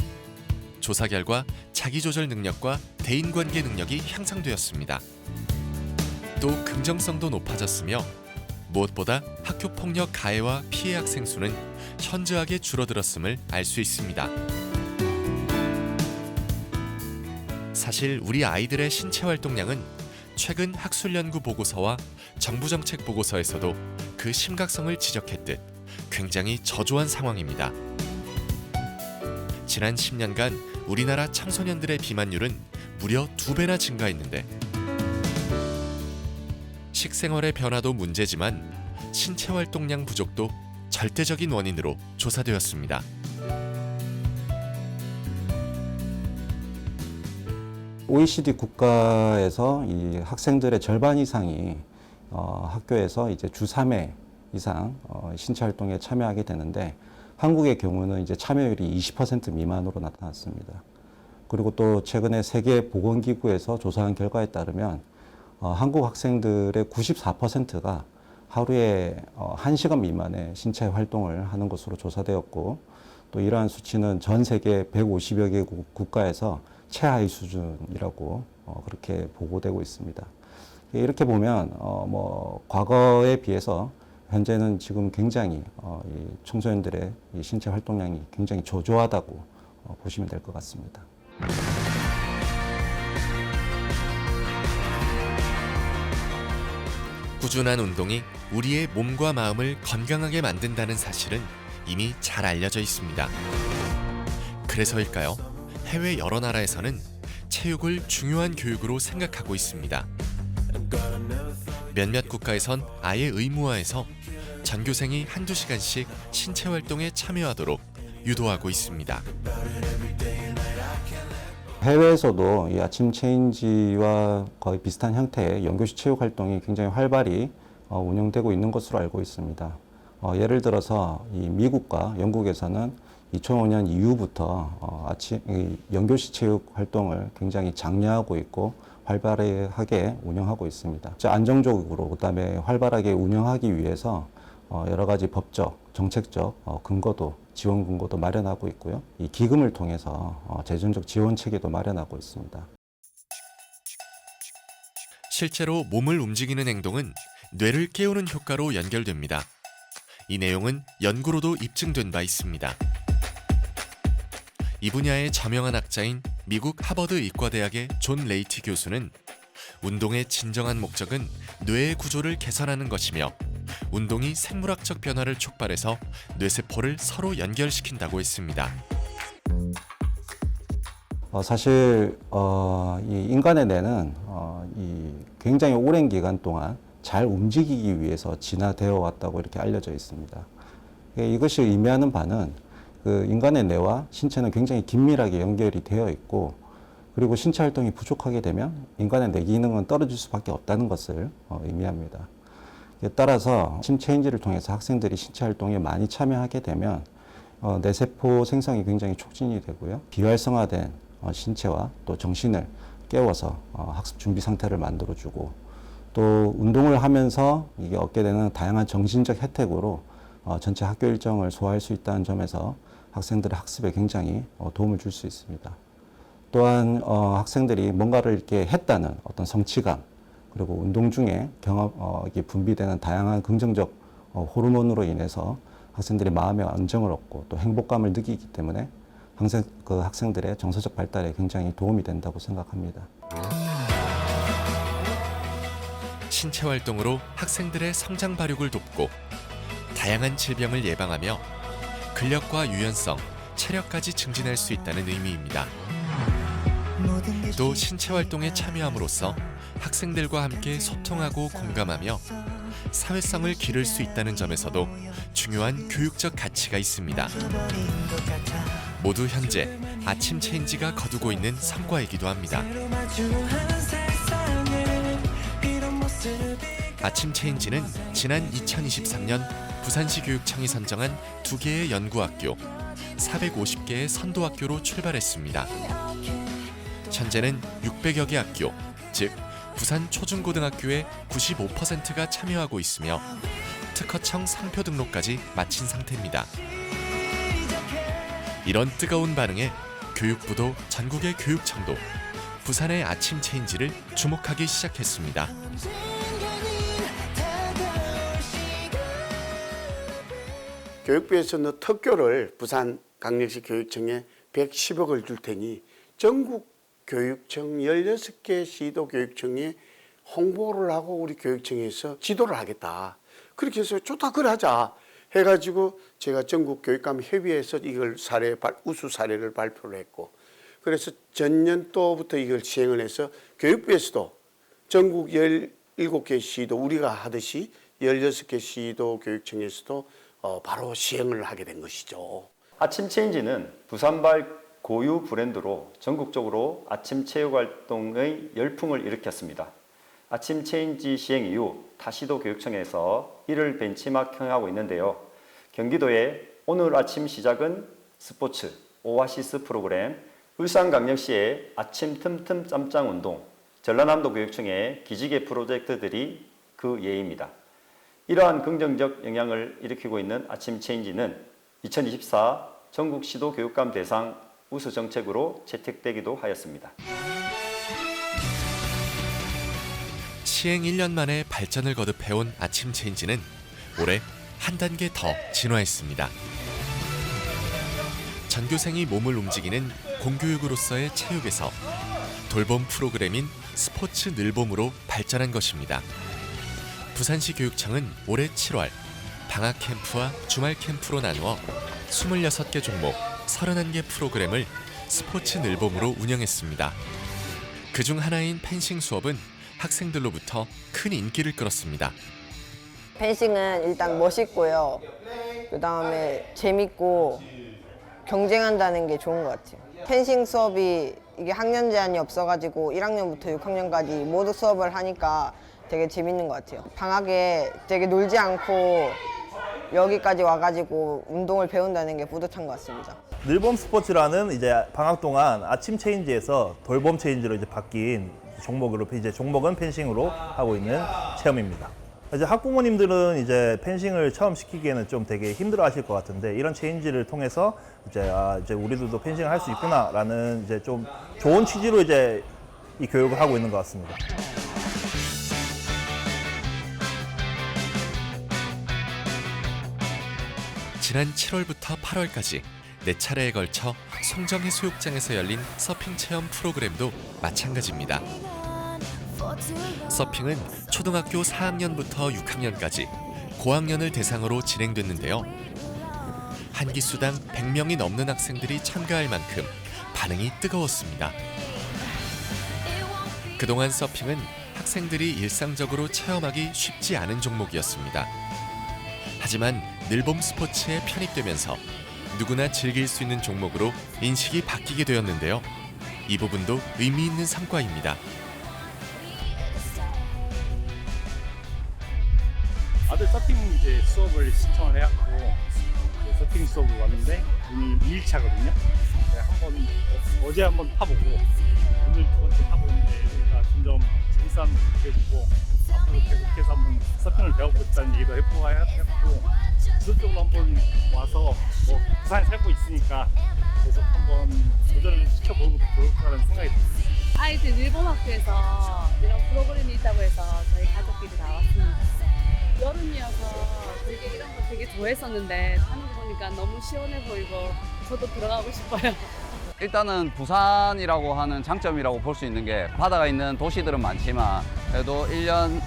조사 결과 자기조절 능력과 대인관계 능력이 향상되었습니다. 또 긍정성도 높아졌으며 무엇보다 학교폭력 가해와 피해 학생 수는 현저하게 줄어들었음을 알 수 있습니다. 사실 우리 아이들의 신체 활동량은 최근 학술연구 보고서와 정부정책 보고서에서도 그 심각성을 지적했듯 굉장히 저조한 상황입니다. 지난 10년간 우리나라 청소년들의 비만율은 무려 2배나 증가했는데 식생활의 변화도 문제지만 신체 활동량 부족도 절대적인 원인으로 조사되었습니다. OECD 국가에서 이 학생들의 절반 이상이 학교에서 이제 주 3회 이상 신체 활동에 참여하게 되는데 한국의 경우는 이제 참여율이 20% 미만으로 나타났습니다. 그리고 또 최근에 세계보건기구에서 조사한 결과에 따르면 한국 학생들의 94%가 하루에 1시간 미만의 신체 활동을 하는 것으로 조사되었고 또 이러한 수치는 전 세계 150여 개 국가에서 최하위 수준이라고 그렇게 보고되고 있습니다. 이렇게 보면 과거에 비해서 현재는 지금 굉장히 이 청소년들의 이 신체 활동량이 굉장히 저조하다고 보시면 될 것 같습니다. 꾸준한 운동이 우리의 몸과 마음을 건강하게 만든다는 사실은 이미 잘 알려져 있습니다. 그래서일까요? 해외 여러 나라에서는 체육을 중요한 교육으로 생각하고 있습니다. 몇몇 국가에선 아예 의무화해서 전교생이 한두 시간씩 신체 활동에 참여하도록 유도하고 있습니다. 해외에서도 이 아침 체인지와 거의 비슷한 형태의 연교시 체육 활동이 굉장히 활발히 운영되고 있는 것으로 알고 있습니다. 예를 들어서 이 미국과 영국에서는 2005년 이후부터 연교시 체육 활동을 굉장히 장려하고 있고 활발하게 운영하고 있습니다. 안정적으로 그다음에 활발하게 운영하기 위해서 여러 가지 법적, 정책적 근거도 지원 근거도 마련하고 있고요. 이 기금을 통해서 재정적 지원 체계도 마련하고 있습니다. 실제로 몸을 움직이는 행동은 뇌를 깨우는 효과로 연결됩니다. 이 내용은 연구로도 입증된 바 있습니다. 이 분야의 저명한 학자인 미국 하버드 의과대학의 존 레이티 교수는 운동의 진정한 목적은 뇌의 구조를 개선하는 것이며 운동이 생물학적 변화를 촉발해서 뇌세포를 서로 연결시킨다고 했습니다. 사실 이 인간의 뇌는 이 굉장히 오랜 기간 동안 잘 움직이기 위해서 진화되어 왔다고 이렇게 알려져 있습니다. 이것이 의미하는 바는 그 인간의 뇌와 신체는 굉장히 긴밀하게 연결이 되어 있고 그리고 신체 활동이 부족하게 되면 인간의 뇌 기능은 떨어질 수밖에 없다는 것을 의미합니다. 따라서 아침 체인지를 통해서 학생들이 신체 활동에 많이 참여하게 되면 뇌세포 생성이 굉장히 촉진이 되고요. 비활성화된 신체와 또 정신을 깨워서 학습 준비 상태를 만들어주고 또 운동을 하면서 이게 얻게 되는 다양한 정신적 혜택으로 전체 학교 일정을 소화할 수 있다는 점에서 학생들의 학습에 굉장히 도움을 줄 수 있습니다. 또한 학생들이 뭔가를 이렇게 했다는 어떤 성취감 그리고 운동 중에 이게 분비되는 다양한 긍정적 호르몬으로 인해서 학생들이 마음의 안정을 얻고 또 행복감을 느끼기 때문에 그 학생들의 정서적 발달에 굉장히 도움이 된다고 생각합니다. 신체 활동으로 학생들의 성장 발육을 돕고 다양한 질병을 예방하며 근력과 유연성, 체력까지 증진할 수 있다는 의미입니다. 또 신체 활동에 참여함으로써 학생들과 함께 소통하고 공감하며 사회성을 기를 수 있다는 점에서도 중요한 교육적 가치가 있습니다. 모두 현재 아침 체인지가 거두고 있는 성과이기도 합니다. 아침 체인지는 지난 2023년 부산시 교육청이 선정한 2개의 연구학교, 450개의 선도학교로 출발했습니다. 현재는 600여 개 학교, 즉 부산 초중고등학교의 95%가 참여하고 있으며 특허청 상표 등록까지 마친 상태입니다. 이런 뜨거운 반응에 교육부도 전국의 교육청도 부산의 아침 체인지를 주목하기 시작했습니다. 교육부에서는 특교를 부산광역시 교육청에 110억을 줄 테니 전국 교육청 16개 시도 교육청에 홍보를 하고 우리 교육청에서 지도를 하겠다. 그렇게 해서 좋다 그래 하자 해가지고 제가 전국 교육감 협의회에서 이걸 우수 사례를 발표를 했고 그래서 전년도부터 이걸 시행을 해서 교육부에서도 전국 17개 시도 우리가 하듯이 16개 시도 교육청에서도 바로 시행을 하게 된 것이죠. 아침 체인지는 부산발 고유 브랜드로 전국적으로 아침 체육 활동의 열풍을 일으켰습니다. 아침 체인지 시행 이후 타시도 교육청에서 이를 벤치마킹하고 있는데요. 경기도의 오늘 아침 시작은 스포츠 오아시스 프로그램, 울산광역시의 아침 틈틈 짬짱 운동, 전라남도 교육청의 기지개 프로젝트들이 그 예입니다. 이러한 긍정적 영향을 일으키고 있는 아침 체인지는 2024 전국 시도 교육감 대상 우수 정책으로 채택되기도 하였습니다. 시행 1년 만에 발전을 거듭해온 아침 체인지는 올해 한 단계 더 진화했습니다. 전교생이 몸을 움직이는 공교육으로서의 체육에서 돌봄 프로그램인 스포츠 늘봄으로 발전한 것입니다. 부산시 교육청은 올해 7월 방학 캠프와 주말 캠프로 나누어 26개 종목 31개 프로그램을 스포츠 늘봄으로 운영했습니다. 그중 하나인 펜싱 수업은 학생들로부터 큰 인기를 끌었습니다. 펜싱은 일단 멋있고요. 그 다음에 재밌고 경쟁한다는 게 좋은 것 같아요. 펜싱 수업이 이게 학년 제한이 없어가지고 1학년부터 6학년까지 모두 수업을 하니까 되게 재밌는 것 같아요. 방학에 되게 놀지 않고 여기까지 와가지고 운동을 배운다는 게 뿌듯한 것 같습니다. 늘봄 스포츠라는 이제 방학 동안 아침 체인지에서 돌봄 체인지로 이제 바뀐 종목으로 이제 종목은 펜싱으로 하고 있는 체험입니다. 이제 학부모님들은 이제 펜싱을 처음 시키기에는 좀 되게 힘들어하실 것 같은데 이런 체인지를 통해서 이제 우리들도 펜싱을 할 수 있구나라는 이제 좀 좋은 취지로 이제 이 교육을 하고 있는 것 같습니다. 지난 7월부터 8월까지 4차례에 걸쳐 송정해수욕장에서 열린 서핑 체험 프로그램도 마찬가지입니다. 서핑은 초등학교 4학년부터 6학년까지 고학년을 대상으로 진행됐는데요. 한 기수당 100명이 넘는 학생들이 참가할 만큼 반응이 뜨거웠습니다. 그동안 서핑은 학생들이 일상적으로 체험하기 쉽지 않은 종목이었습니다. 하지만 늘봄 스포츠에 편입되면서 누구나 즐길 수 있는 종목으로 인식이 바뀌게 되었는데요. 이 부분도 의미 있는 성과입니다. 아들 서핑 이제 수업을 신청을 해갖고 서핑 수업을 왔는데 오늘 2일차거든요. 어제 한번 타보고 오늘 두 번째 타보는데 애들과 점점 재밌어하는 걸 느껴지고 앞으로 계속해서 한번 서핑을 배워보고 싶다는 얘기도 해보고 지속적으로 한번 와서 뭐 부산에 살고 있으니까 계속 한번 도전을 시켜보는 것도 좋을 거라는 생각이 듭니다. 아이들 일본 학교에서 이런 프로그램이 있다고 해서 저희 가족끼리 나왔습니다. 여름이어서 되게 이런 거 되게 좋아했었는데 하는 거 보니까 너무 시원해 보이고 저도 들어가고 싶어요. 일단은 부산이라고 하는 장점이라고 볼 수 있는 게 바다가 있는 도시들은 많지만 그래도 1년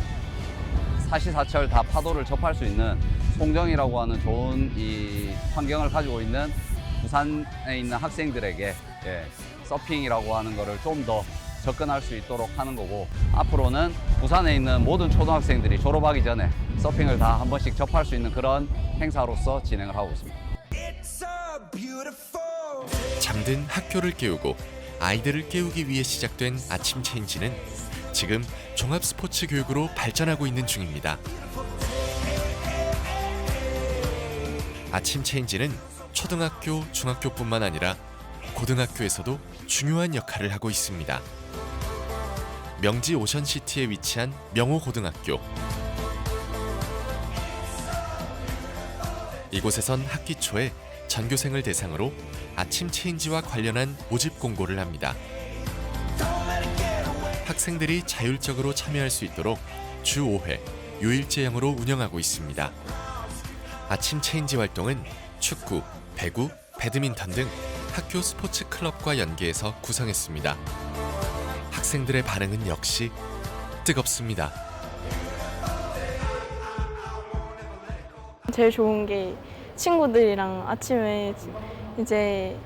사시사철 다 파도를 접할 수 있는 송정이라고 하는 좋은 이 환경을 가지고 있는 부산에 있는 학생들에게 서핑이라고 하는 거를 좀 더 접근할 수 있도록 하는 거고 앞으로는 부산에 있는 모든 초등학생들이 졸업하기 전에 서핑을 다 한 번씩 접할 수 있는 그런 행사로서 진행을 하고 있습니다. 잠든 학교를 깨우고 아이들을 깨우기 위해 시작된 아침 체인지는 지금 종합 스포츠 교육으로 발전하고 있는 중입니다. 아침 체인지는 초등학교, 중학교뿐만 아니라 고등학교에서도 중요한 역할을 하고 있습니다. 명지 오션시티에 위치한 명호고등학교. 이곳에선 학기 초에 전교생을 대상으로 아침 체인지와 관련한 모집 공고를 합니다. 학생들이 자율적으로 참여할 수 있도록 주 5회 요일제형으로 운영하고 있습니다. 아침 체인지 활동은 축구, 배구, 배드민턴 등 학교 스포츠 클럽과 연계해서 구성했습니다. 학생들의 반응은 역시 뜨겁습니다. 제일 좋은 게 친구들이랑 아침에 이제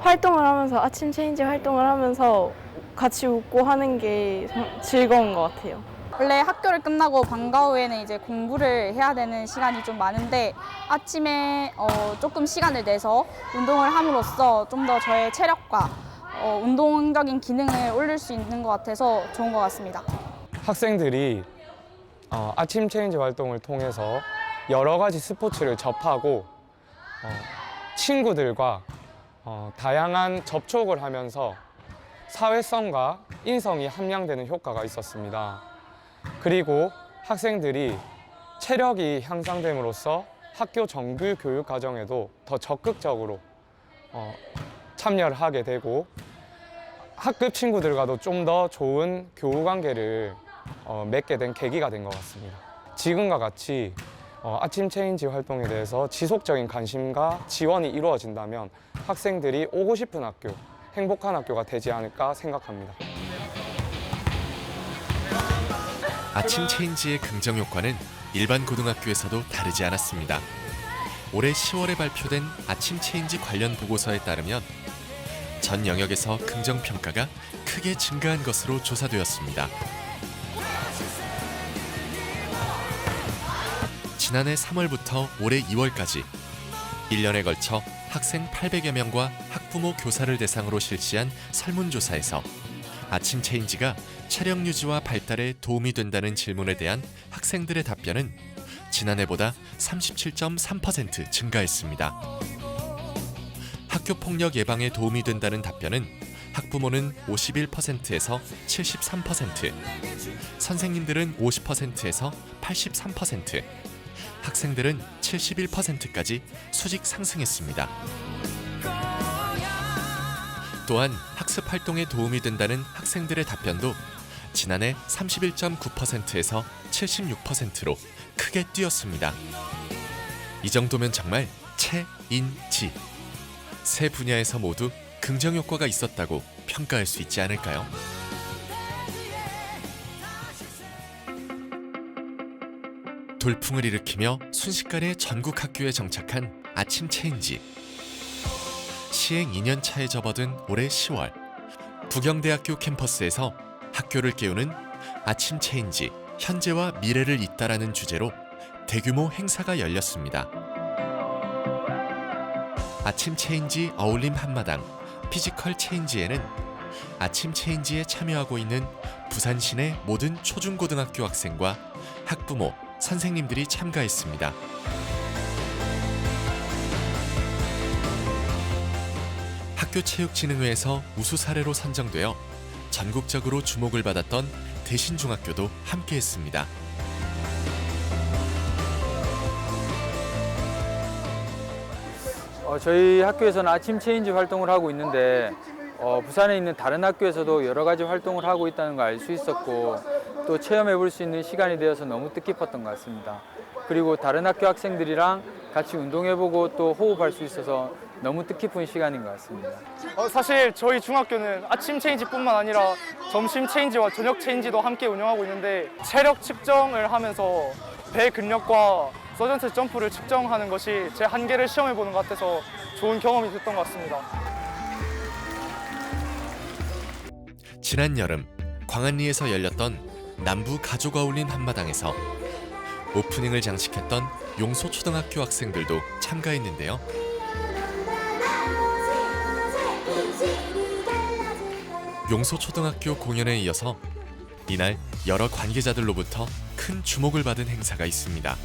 활동을 하면서 아침 체인지 활동을 하면서 같이 웃고 하는 게 즐거운 것 같아요. 원래 학교를 끝나고 방과 후에는 이제 공부를 해야 되는 시간이 좀 많은데 아침에 조금 시간을 내서 운동을 함으로써 좀 더 저의 체력과 운동적인 기능을 올릴 수 있는 것 같아서 좋은 것 같습니다. 학생들이 아침 체인지 활동을 통해서 여러 가지 스포츠를 접하고 친구들과 다양한 접촉을 하면서 사회성과 인성이 함양되는 효과가 있었습니다. 그리고 학생들이 체력이 향상됨으로써 학교 정규 교육 과정에도 더 적극적으로 참여를 하게 되고 학급 친구들과도 좀 더 좋은 교우 관계를 맺게 된 계기가 된 것 같습니다. 지금과 같이 아침 체인지 활동에 대해서 지속적인 관심과 지원이 이루어진다면 학생들이 오고 싶은 학교, 행복한 학교가 되지 않을까 생각합니다. 아침 체인지의 긍정 효과는 일반 고등학교에서도 다르지 않았습니다. 올해 10월에 발표된 아침 체인지 관련 보고서에 따르면 전 영역에서 긍정 평가가 크게 증가한 것으로 조사되었습니다. 지난해 3월부터 올해 2월까지 1년에 걸쳐 학생 800여 명과 학부모 교사를 대상으로 실시한 설문조사에서 아침 체인지가 체력 유지와 발달에 도움이 된다는 질문에 대한 학생들의 답변은 지난해보다 37.3% 증가했습니다. 학교 폭력 예방에 도움이 된다는 답변은 학부모는 51%에서 73%, 선생님들은 50%에서 83%, 학생들은 71%까지 수직 상승했습니다. 또한 학습 활동에 도움이 된다는 학생들의 답변도 지난해 31.9%에서 76%로 크게 뛰었습니다. 이 정도면 정말 체인지. 세 분야에서 모두 긍정 효과가 있었다고 평가할 수 있지 않을까요? 돌풍을 일으키며 순식간에 전국 학교에 정착한 아침 체인지. 시행 2년 차에 접어든 올해 10월, 부경대학교 캠퍼스에서 학교를 깨우는 아침 체인지, 현재와 미래를 잇다라는 주제로 대규모 행사가 열렸습니다. 아침 체인지 어울림 한마당 피지컬 체인지에는 아침 체인지에 참여하고 있는 부산 시내 모든 초중고등학교 학생과 학부모, 선생님들이 참가했습니다. 학교체육진흥회에서 우수 사례로 선정되어 전국적으로 주목을 받았던 대신중학교도 함께했습니다. 저희 학교에서는 아침 체인지 활동을 하고 있는데 부산에 있는 다른 학교에서도 여러 가지 활동을 하고 있다는 걸 알 수 있었고 또 체험해 볼 수 있는 시간이 되어서 너무 뜻깊었던 것 같습니다. 그리고 다른 학교 학생들이랑 같이 운동해보고 또 호흡할 수 있어서 너무 뜻깊은 시간인 것 같습니다. 사실 저희 중학교는 아침 체인지뿐만 아니라 점심 체인지와 저녁 체인지도 함께 운영하고 있는데 체력 측정을 하면서 배 근력과 서전트 점프를 측정하는 것이 제 한계를 시험해보는 것 같아서 좋은 경험이 됐던 것 같습니다. 지난 여름 광안리에서 열렸던 남부 가족 어울림 한마당에서 오프닝을 장식했던 용소초등학교 학생들도 참가했는데요. 용소초등학교 공연에 이어서 이날 여러 관계자들로부터 큰 주목을 받은 행사가 있습니다.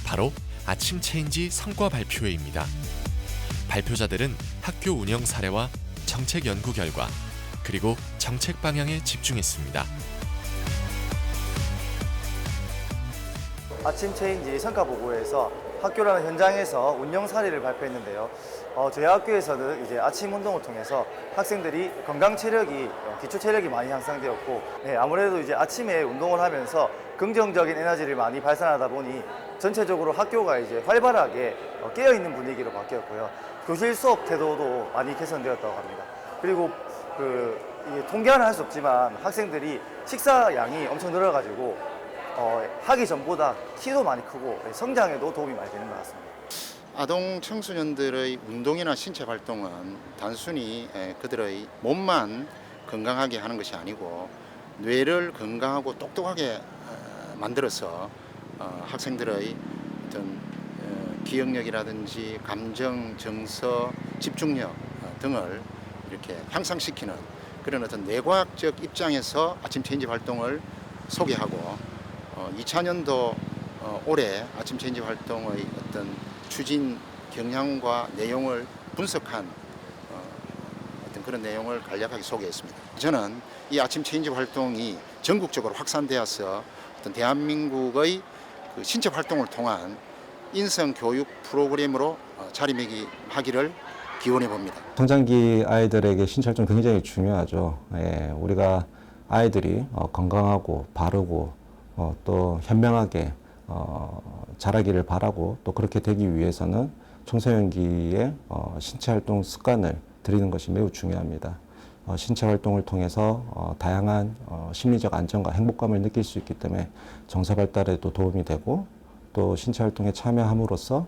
바로 아침 체인지 성과 발표회입니다. 발표자들은 학교 운영 사례와 정책 연구 결과, 그리고 정책 방향에 집중했습니다. 아침 체인지 성과 보고에서 학교라는 현장에서 운영 사례를 발표했는데요. 저희 학교에서는 이제 아침 운동을 통해서 학생들이 건강 체력이, 기초 체력이 많이 향상되었고, 아무래도 이제 아침에 운동을 하면서 긍정적인 에너지를 많이 발산하다 보니 전체적으로 학교가 이제 활발하게 깨어 있는 분위기로 바뀌었고요. 교실 수업 태도도 많이 개선되었다고 합니다. 그리고 이게 통계는 할 수 없지만 학생들이 식사 양이 엄청 늘어가지고 하기 전보다 키도 많이 크고 성장에도 도움이 많이 되는 것 같습니다. 아동 청소년들의 운동이나 신체 활동은 단순히 그들의 몸만 건강하게 하는 것이 아니고 뇌를 건강하고 똑똑하게 만들어서 학생들의 어떤 기억력이라든지 감정, 정서, 집중력 등을 이렇게 향상시키는 그런 어떤 뇌과학적 입장에서 아침 체인지 활동을 소개하고 2000년도 올해 아침 체인지 활동의 어떤 추진 경향과 내용을 분석한 어떤 그런 내용을 간략하게 소개했습니다. 저는 이 아침 체인지 활동이 전국적으로 확산되어서 어떤 대한민국의 그 신체 활동을 통한 인성 교육 프로그램으로 자리매김하기를 기원해 봅니다. 성장기 아이들에게 신체 활동 굉장히 중요하죠. 예, 우리가 아이들이 건강하고 바르고 또 현명하게 자라기를 바라고 또 그렇게 되기 위해서는 청소년기에 신체 활동 습관을 들이는 것이 매우 중요합니다. 신체 활동을 통해서 다양한 심리적 안정과 행복감을 느낄 수 있기 때문에 정서 발달에도 도움이 되고 또 신체 활동에 참여함으로써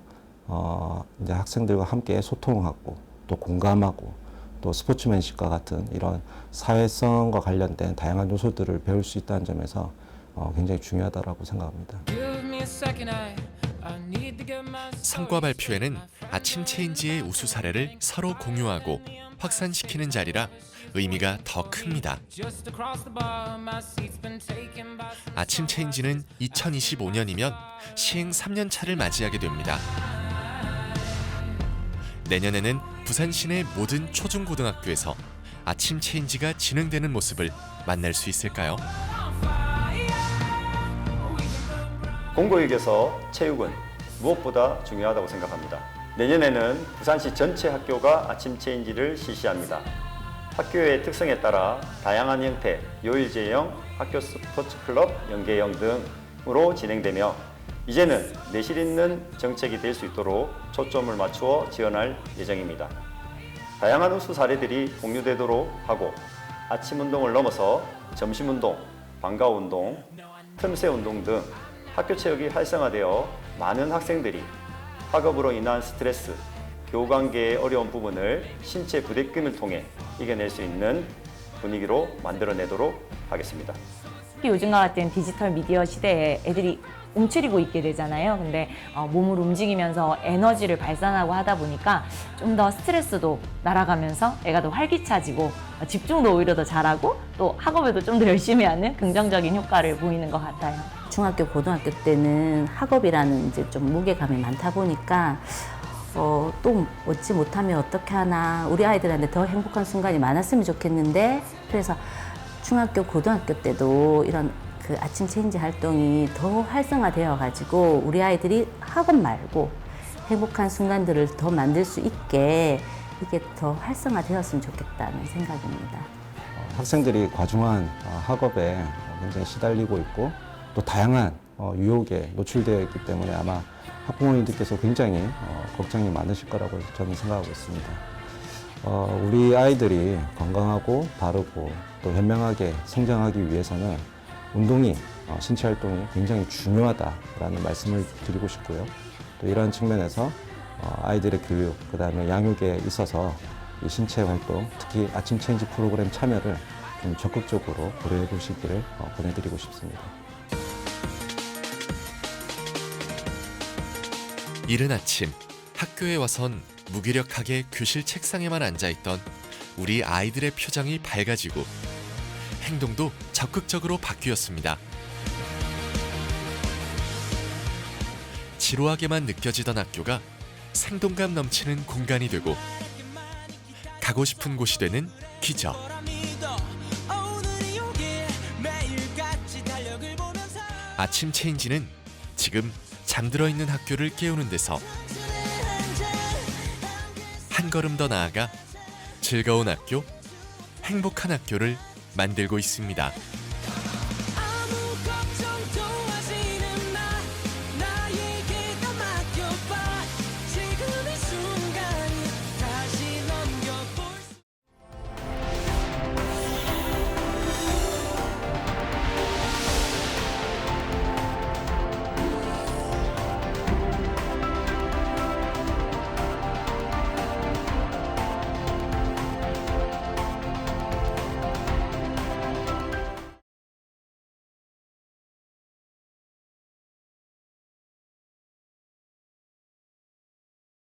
이제 학생들과 함께 소통하고 또 공감하고 또 스포츠맨십과 같은 이런 사회성과 관련된 다양한 요소들을 배울 수 있다는 점에서 굉장히 중요하다고 생각합니다. 성과 발표회는 아침 체인지의 우수 사례를 서로 공유하고 확산시키는 자리라 의미가 더 큽니다. 아침 체인지는 2025년이면 시행 3년 차를 맞이하게 됩니다. 내년에는 부산 시내 모든 초중고등학교에서 아침 체인지가 진행되는 모습을 만날 수 있을까요? 공교육에서 체육은 무엇보다 중요하다고 생각합니다. 내년에는 부산시 전체 학교가 아침 체인지를 실시합니다. 학교의 특성에 따라 다양한 형태, 요일제형, 학교 스포츠 클럽, 연계형 등으로 진행되며 이제는 내실 있는 정책이 될 수 있도록 초점을 맞추어 지원할 예정입니다. 다양한 우수 사례들이 공유되도록 하고 아침 운동을 넘어서 점심 운동, 방과 운동, 틈새 운동 등 학교 체육이 활성화되어 많은 학생들이 학업으로 인한 스트레스, 교우관계의 어려운 부분을 신체 부대낌을 통해 이겨낼 수 있는 분위기로 만들어내도록 하겠습니다. 요즘과 같은 디지털 미디어 시대에 애들이 움츠리고 있게 되잖아요. 근데 몸을 움직이면서 에너지를 발산하고 하다 보니까 좀 더 스트레스도 날아가면서 애가 더 활기차지고 집중도 오히려 더 잘하고 또 학업에도 좀 더 열심히 하는 긍정적인 효과를 보이는 것 같아요. 중학교, 고등학교 때는 학업이라는 이제 좀 무게감이 많다 보니까 또 얻지 못하면 어떻게 하나 우리 아이들한테 더 행복한 순간이 많았으면 좋겠는데 그래서 중학교, 고등학교 때도 이런 그 아침 체인지 활동이 더 활성화되어 가지고 우리 아이들이 학업 말고 행복한 순간들을 더 만들 수 있게 이게 더 활성화되었으면 좋겠다는 생각입니다. 학생들이 과중한 학업에 굉장히 시달리고 있고 또 다양한 유혹에 노출되어 있기 때문에 아마 학부모님들께서 굉장히 걱정이 많으실 거라고 저는 생각하고 있습니다. 우리 아이들이 건강하고 바르고 또 현명하게 성장하기 위해서는 운동이 신체 활동이 굉장히 중요하다라는 말씀을 드리고 싶고요. 또 이런 측면에서 아이들의 교육, 그 다음에 양육에 있어서 이 신체 활동, 특히 아침 체인지 프로그램 참여를 좀 적극적으로 고려해 보시기를 권해드리고 싶습니다. 이른 아침 학교에 와선 무기력하게 교실 책상에만 앉아있던 우리 아이들의 표정이 밝아지고 행동도 적극적으로 바뀌었습니다. 지루하게만 느껴지던 학교가 생동감 넘치는 공간이 되고 가고 싶은 곳이 되는 기적. 아침 체인지는 지금 잠들어 있는 학교를 깨우는 데서 한 걸음 더 나아가 즐거운 학교, 행복한 학교를 만들고 있습니다.